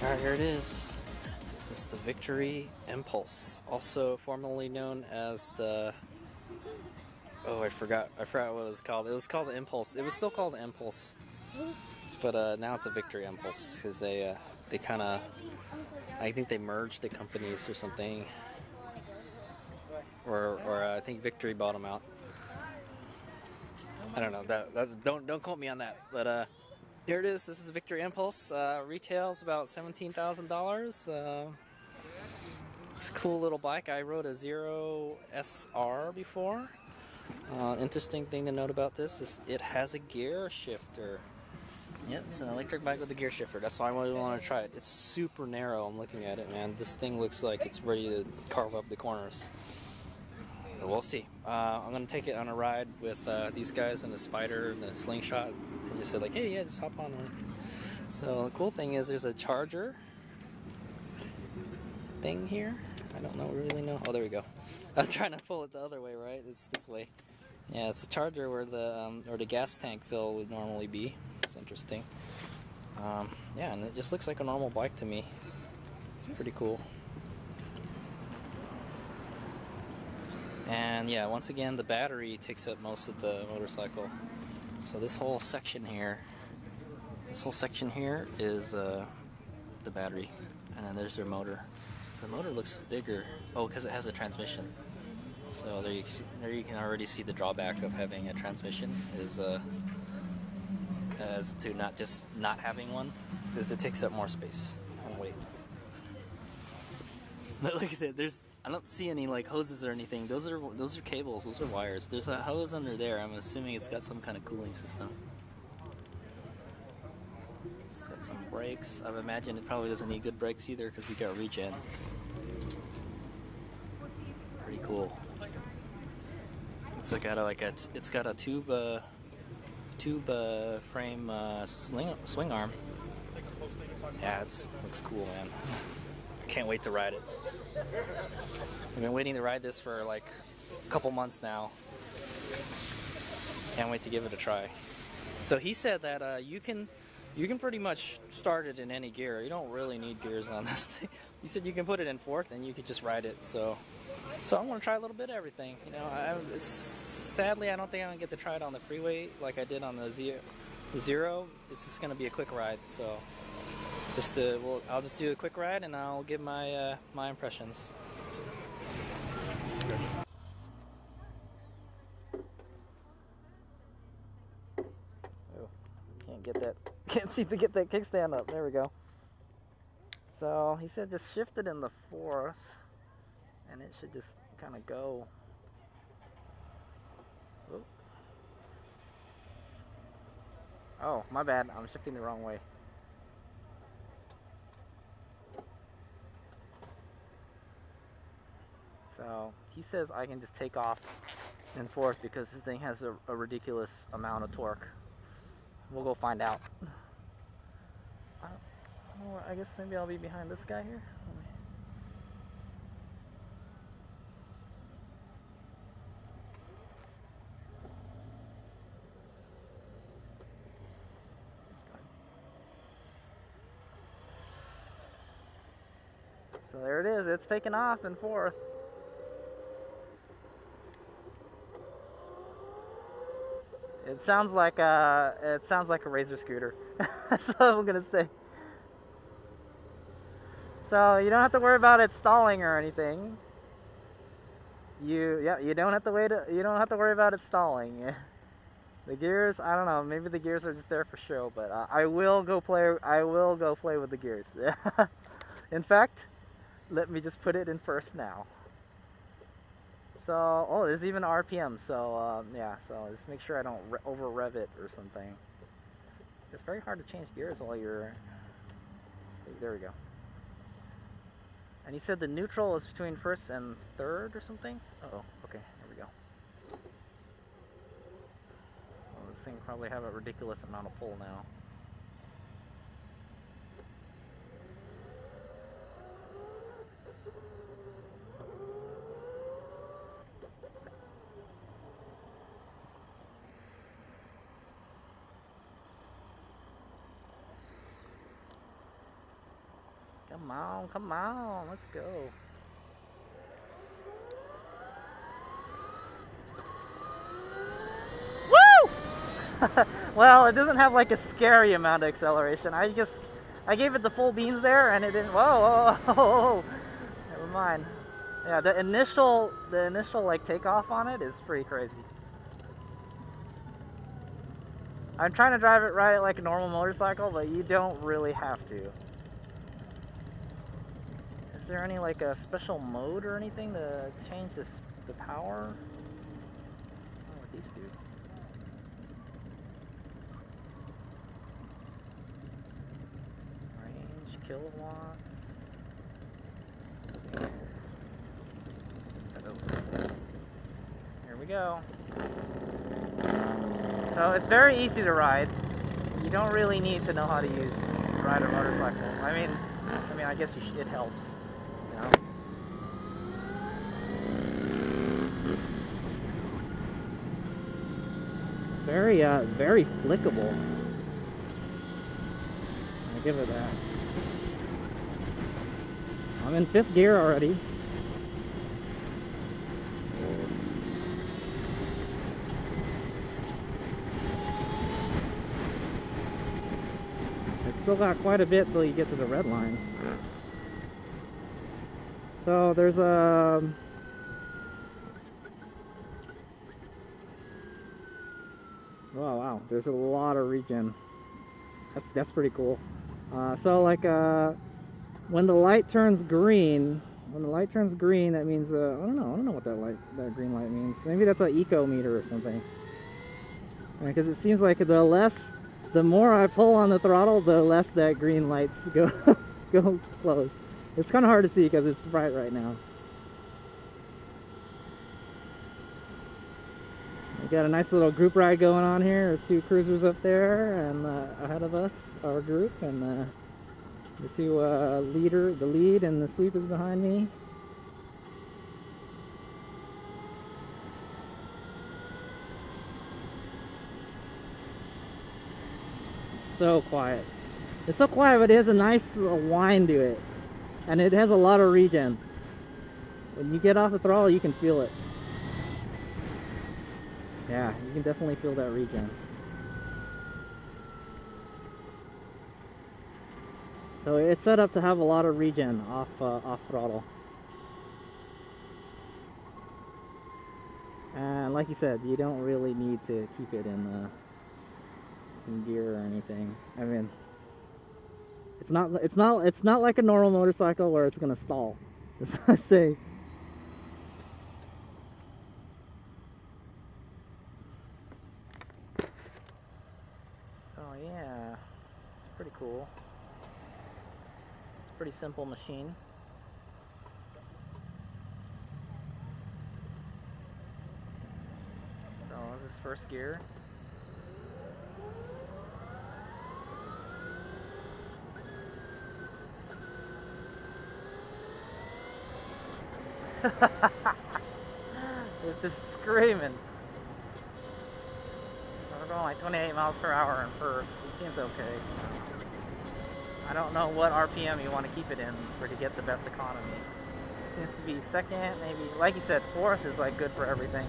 Alright, here it is. This is the Victory Empulse, also formerly known as the... Oh, I forgot what it was called. It was called the Impulse. It was still called the Impulse, but now it's a Victory Empulse because they kind of... I think they merged the companies or something, or I think Victory bought them out. I don't know. Don't quote me on that. But here it is. This is Victory Empulse. Retails about $17,000. It's a cool little bike. I rode a Zero SR before. Interesting thing to note about this is it has a gear shifter. Yep, it's an electric bike with a gear shifter. That's why I really want to try it. It's super narrow. I'm looking at it, man. This thing looks like it's ready to carve up the corners. But we'll see. I'm going to take it on a ride with these guys and the Spider and the Slingshot. They just said like, hey, yeah, just hop on one. So the cool thing is there's a charger thing here. I don't really know. Oh, there we go. I'm trying to pull it the other way, right? It's this way. Yeah, it's a charger where the gas tank fill would normally be. It's interesting. Yeah, and it just looks like a normal bike to me. It's pretty cool. And yeah, once again, the battery takes up most of the motorcycle. So this whole section here is the battery, and then there's their motor. The motor looks bigger. Oh, because it has a transmission. So there you can already see the drawback of having a transmission is as to not having one, because it takes up more space and weight. But look at that. I don't see any like hoses or anything. Those are cables. Those are wires. There's a hose under there. I'm assuming it's got some kind of cooling system. It's got some brakes. I imagine it probably doesn't need good brakes either because we got regen. Pretty cool. It's got a tube frame swing arm. Yeah, it looks cool, man. I can't wait to ride it. I've been waiting to ride this for like a couple months now. Can't wait to give it a try. So he said that you can pretty much start it in any gear. You don't really need gears on this thing. He said you can put it in fourth and you could just ride it. So I'm gonna try a little bit of everything. You know, sadly I don't think I'm gonna get to try it on the freeway like I did on the Zero. It's just gonna be a quick ride. So I'll just do a quick ride and I'll give my my impressions. Oh, can't seem to get that kickstand up. There we go. So he said just shift it in the fourth and it should just kind of go. Oh, my bad. I'm shifting the wrong way. So he says I can just take off in fourth because this thing has a ridiculous amount of torque. We'll go find out. I guess maybe I'll be behind this guy here. So there it is. It's taken off in fourth. It sounds like a Razor scooter. That's what I'm gonna say. So you don't have to worry about it stalling or anything. You don't have to worry about it stalling. The gears, I don't know. Maybe the gears are just there for show, but I will go play with the gears. In fact, let me just put it in first now. So, oh, there's even RPM, so, yeah, so just make sure I don't over-rev it or something. It's very hard to change gears while you're... There we go. And he said the neutral is between first and third or something? Uh-oh, okay, there we go. So this thing probably have a ridiculous amount of pull now. Come on, let's go. Woo! Well, it doesn't have like a scary amount of acceleration. I gave it the full beans there, and it didn't. Whoa, whoa, whoa. Never mind. Yeah, the initial like takeoff on it is pretty crazy. I'm trying to drive it right like a normal motorcycle, but you don't really have to. Is there any like a special mode or anything to change the power? Oh, what these do? Range, kilowatts. Here we go. So it's very easy to ride. You don't really need to know how to ride a motorcycle. I mean, I guess it helps, you know. It's very flickable. I'll give it that. I'm in 5th gear already. Still got quite a bit till you get to the red line. So there's a wow, there's a lot of regen. That's pretty cool. So like when the light turns green, that means I don't know what that green light means. Maybe that's an eco meter or something. Because it seems like the more I pull on the throttle, the less that green lights go close. It's kind of hard to see because it's bright right now. We got a nice little group ride going on here. There's 2 cruisers up there, and ahead of us, our group, and the 2 the lead and the sweep is behind me. So quiet. It's so quiet, but it has a nice whine to it, and it has a lot of regen. When you get off the throttle, you can feel it. Yeah, you can definitely feel that regen. So it's set up to have a lot of regen off throttle. And like you said, you don't really need to keep it in gear or anything. I mean, it's not like a normal motorcycle where it's gonna stall. As I say. So yeah, it's pretty cool. It's a pretty simple machine. So this is 1st gear. It's just screaming. We're going like 28 miles per hour in 1st. It seems okay. I don't know what RPM you want to keep it in to get the best economy. It seems to be 2nd, maybe, like you said, 4th is like good for everything.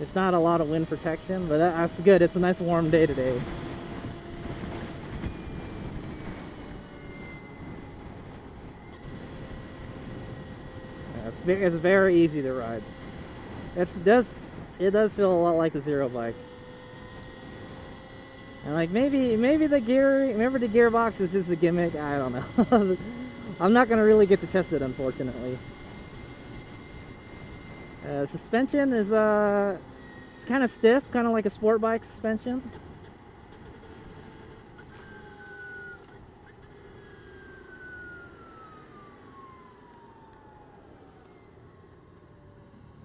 It's not a lot of wind protection, but that's good. It's a nice warm day today. It's very easy to ride. It does feel a lot like the Zero bike. And like maybe the gearbox is just a gimmick. I don't know. I'm not gonna really get to test it, unfortunately. Suspension is it's kind of stiff, kind of like a sport bike suspension.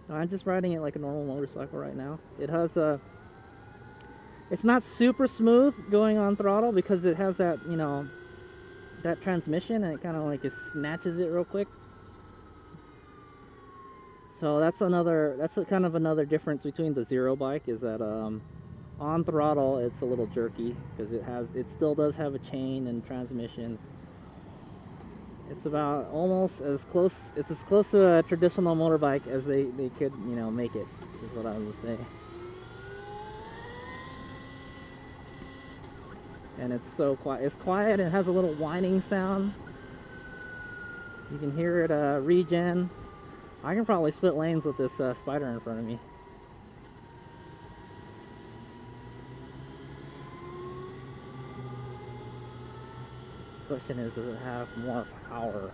I'm just riding it like a normal motorcycle right now. It has it's not super smooth going on throttle because it has that, you know, that transmission, and it kind of like snatches it real quick. So that's kind of another difference between the Zero bike, is that on throttle it's a little jerky because it still does have a chain and transmission, It's about almost as close, it's as close to a traditional motorbike as they could, you know, make it, is what I would say. And it's so quiet. It's quiet, it has a little whining sound. You can hear it regen. I can probably split lanes with this Spider in front of me. Question is, does it have more power?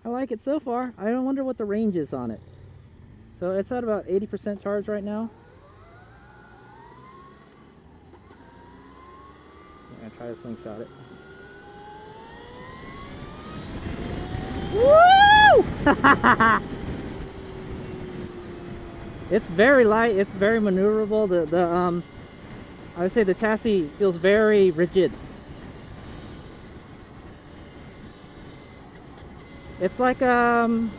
I like it so far. I don't wonder what the range is on it. So it's at about 80% charge right now. I'm gonna try to slingshot it. Woo! It's very light. It's very maneuverable. I would say the chassis feels very rigid. It's like riding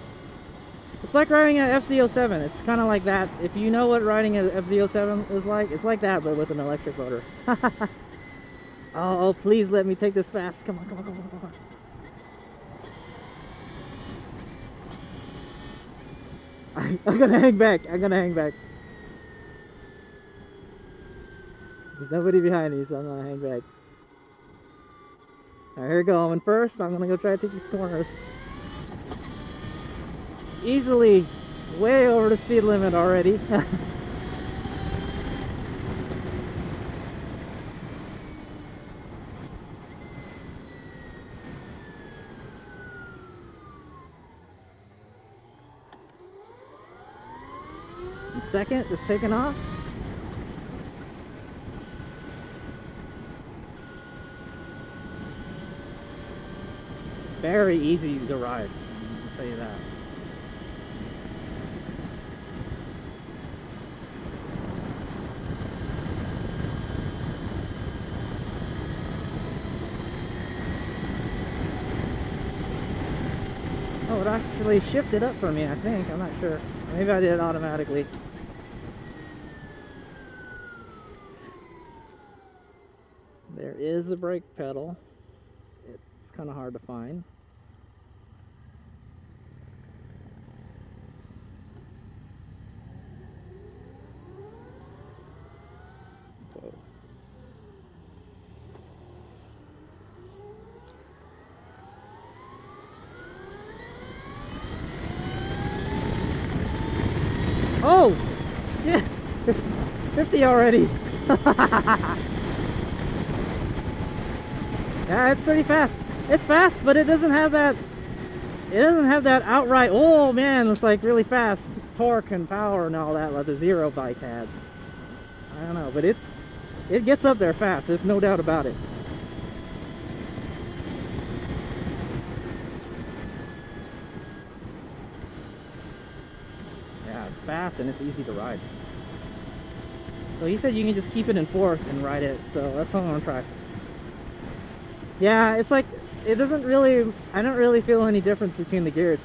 an FZ07. It's kind of like that. If you know what riding an FZ07 is like, it's like that, but with an electric motor. Oh, please let me take this fast. Come on, come on, come on, come on. I'm gonna hang back. I'm gonna hang back. There's nobody behind me, so I'm gonna hang back. Alright, here we go. I'm in first. I'm gonna go try to take these corners. Easily way over the speed limit already. And second, just taking off. Very easy to ride, I'll tell you that. Oh, it actually shifted up for me, I think. I'm not sure. Maybe I did it automatically. There is a brake pedal. It's kind of hard to find. Whoa. Oh, shit. 50 already. Yeah, it's pretty fast. It's fast, but it doesn't have that. It doesn't have that outright. Oh man, it's like really fast torque and power and all that like the Zero bike had. I don't know, but it gets up there fast. There's no doubt about it. Yeah, it's fast and it's easy to ride. So he said you can just keep it in fourth and ride it. So that's what I'm gonna try. Yeah, it's like, it doesn't really, I don't really feel any difference between the gears.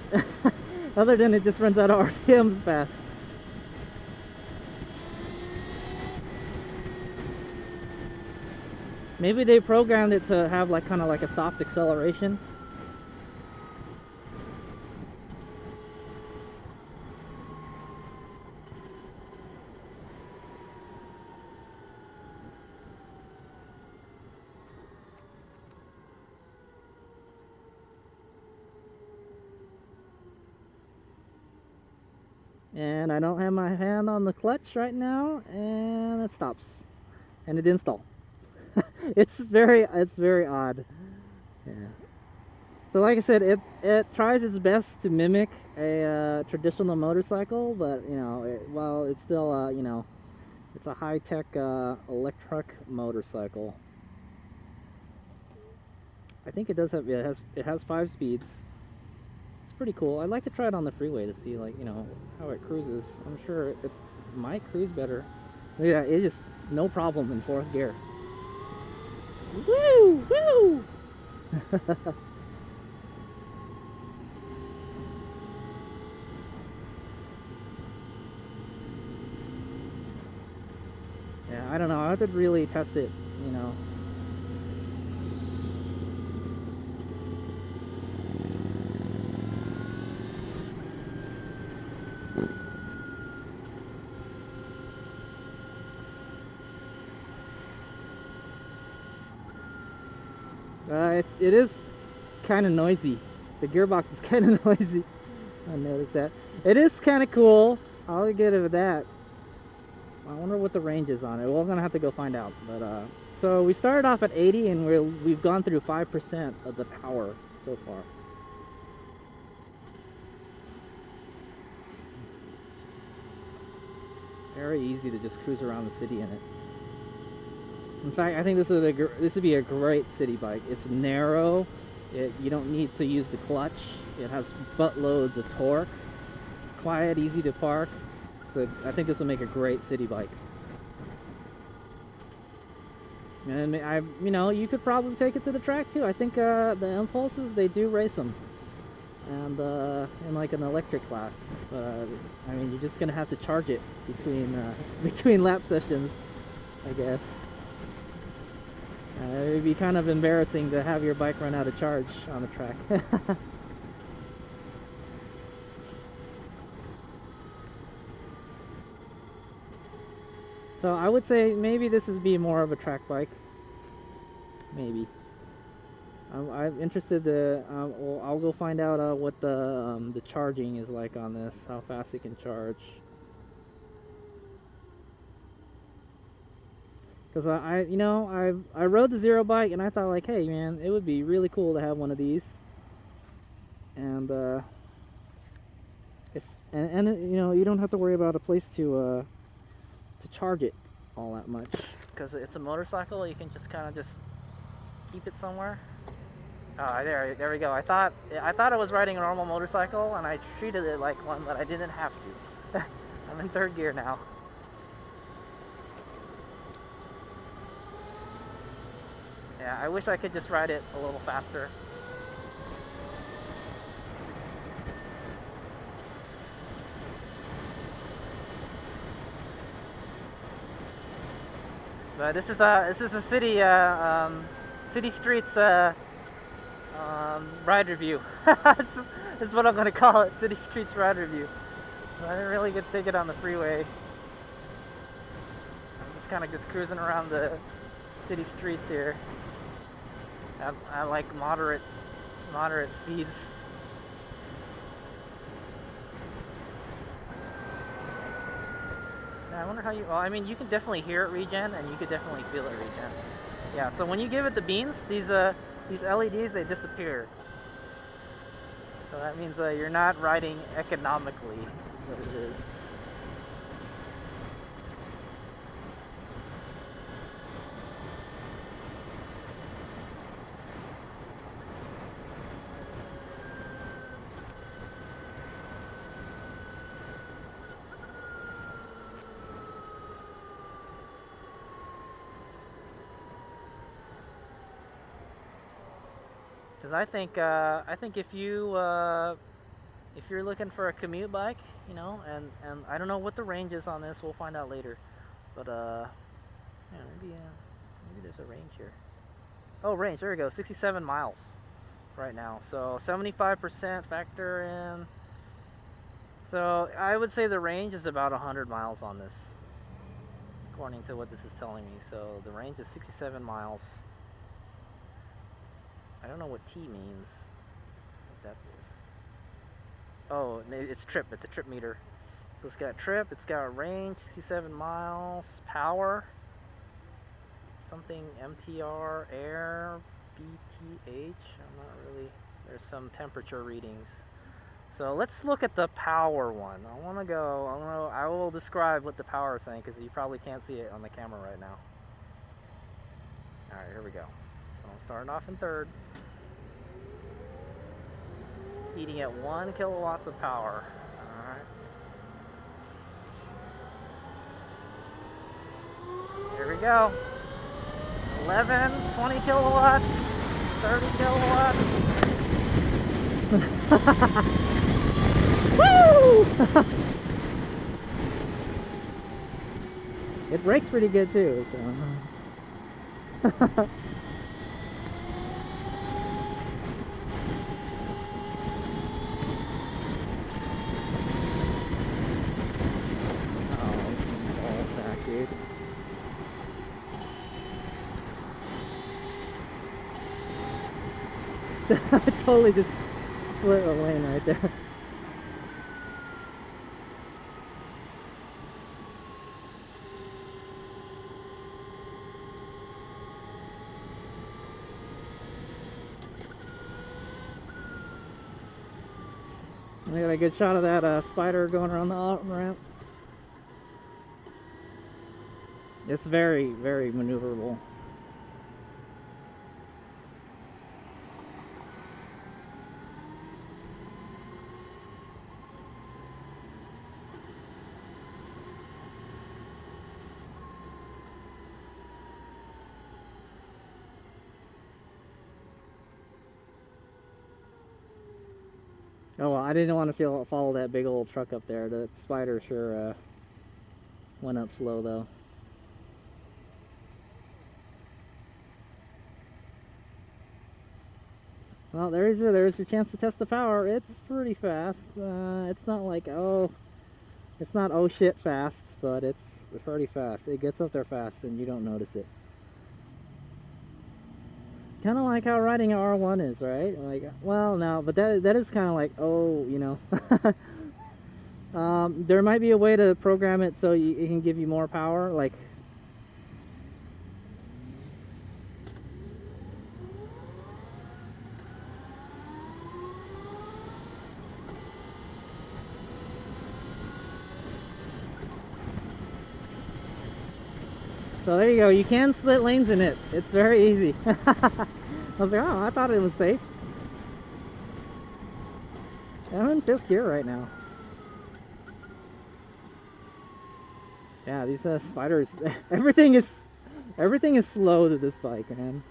Other than it just runs out of RPMs fast. Maybe they programmed it to have like kind of like a soft acceleration. And I don't have my hand on the clutch right now, and it stops. And it didn't stall. It's very odd. Yeah. So like I said, it tries its best to mimic a traditional motorcycle, but you know, while it's still you know, it's a high-tech electric motorcycle. I think it does have, yeah, it has 5 speeds. It's pretty cool. I'd like to try it on the freeway to see, like, you know, how it cruises. I'm sure it might cruise better. Yeah, it just no problem in 4th gear. Woo! Woo! Yeah, I don't know. I have to really test it, you know. It is kind of noisy. The gearbox is kind of noisy. I noticed that. It is kind of cool. I'll give it that. I wonder what the range is on it. We're gonna have to go find out. But so we started off at 80, and we've gone through 5% of the power so far. Very easy to just cruise around the city in it. In fact, I think this would be a great city bike. It's narrow. You don't need to use the clutch. It has buttloads of torque. It's quiet, easy to park. So I think this will make a great city bike. And you know, you could probably take it to the track too. I think the Impulses, they do race them, and in like an electric class. I mean, you're just gonna have to charge it between lap sessions, I guess. It'd be kind of embarrassing to have your bike run out of charge on the track. So I would say maybe this would be more of a track bike. Maybe. I'm interested to. Well, I'll go find out what the charging is like on this. How fast it can charge. Because I rode the Zero bike and I thought like, hey man, it would be really cool to have one of these. And and you know, you don't have to worry about a place to charge it all that much. Because it's a motorcycle, you can just kind of just keep it somewhere. Oh, there we go. I thought I was riding a normal motorcycle and I treated it like one, but I didn't have to. I'm in third gear now. Yeah, I wish I could just ride it a little faster. But this is a city streets ride review. This is what I'm gonna call it, city streets ride review. I didn't really get to take it on the freeway. I'm just kind of cruising around the city streets here. I like moderate speeds. I wonder how you. Well, I mean, you can definitely hear it regen, and you could definitely feel it regen. Yeah. So when you give it the beans, these LEDs, they disappear. So that means you're not riding economically. That's what it is. Because I think if you're looking for a commute bike, you know, and I don't know what the range is on this, we'll find out later. But yeah, maybe there's a range here. Oh, range, there we go, 67 miles right now. So 75% factor in. So I would say the range is about 100 miles on this, according to what this is telling me. So the range is 67 miles. I don't know what T means. What that is. Oh, it's trip. It's a trip meter. So it's got trip. It's got a range, 67 miles. Power. Something MTR, air, BTH. I'm not really. There's some temperature readings. So let's look at the power one. I will describe what the power is saying because you probably can't see it on the camera right now. All right, here we go. So I'm starting off in third. Heating at 1 kilowatts of power. Alright. Here we go. 11, 20 kilowatts, 30 kilowatts. Woo! It brakes pretty good too, so. Dude. I totally just split a lane right there. I got a good shot of that spider going around the ramp. It's very, very maneuverable. Oh well, I didn't want to follow that big old truck up there. The spider sure went up slow though. Well, there's your chance to test the power. It's pretty fast. It's not like it's not oh shit fast, but it's pretty fast. It gets up there fast and you don't notice it. Kind of like how riding an R1 is, right? Like, well, no, but that is kind of like, oh, you know. There might be a way to program it so it can give you more power, like. So there you go. You can split lanes in it. It's very easy. I was like, oh, I thought it was safe. I'm in 5th gear right now. Yeah, these spiders. Everything is slow to this bike, man.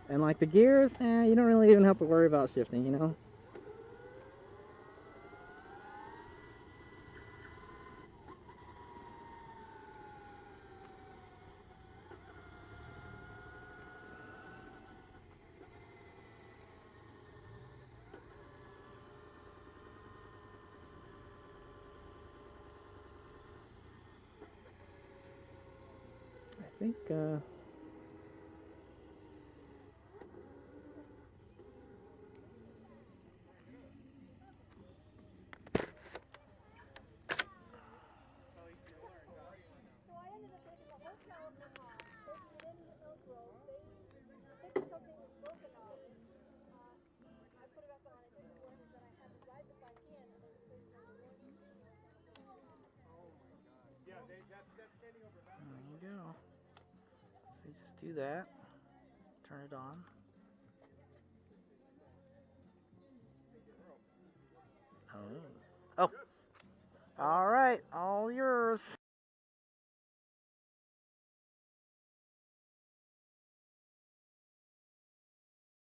And like the gears, you don't really even have to worry about shifting, you know. I think there you go. So you just do that, turn it on. Oh. All right, all yours.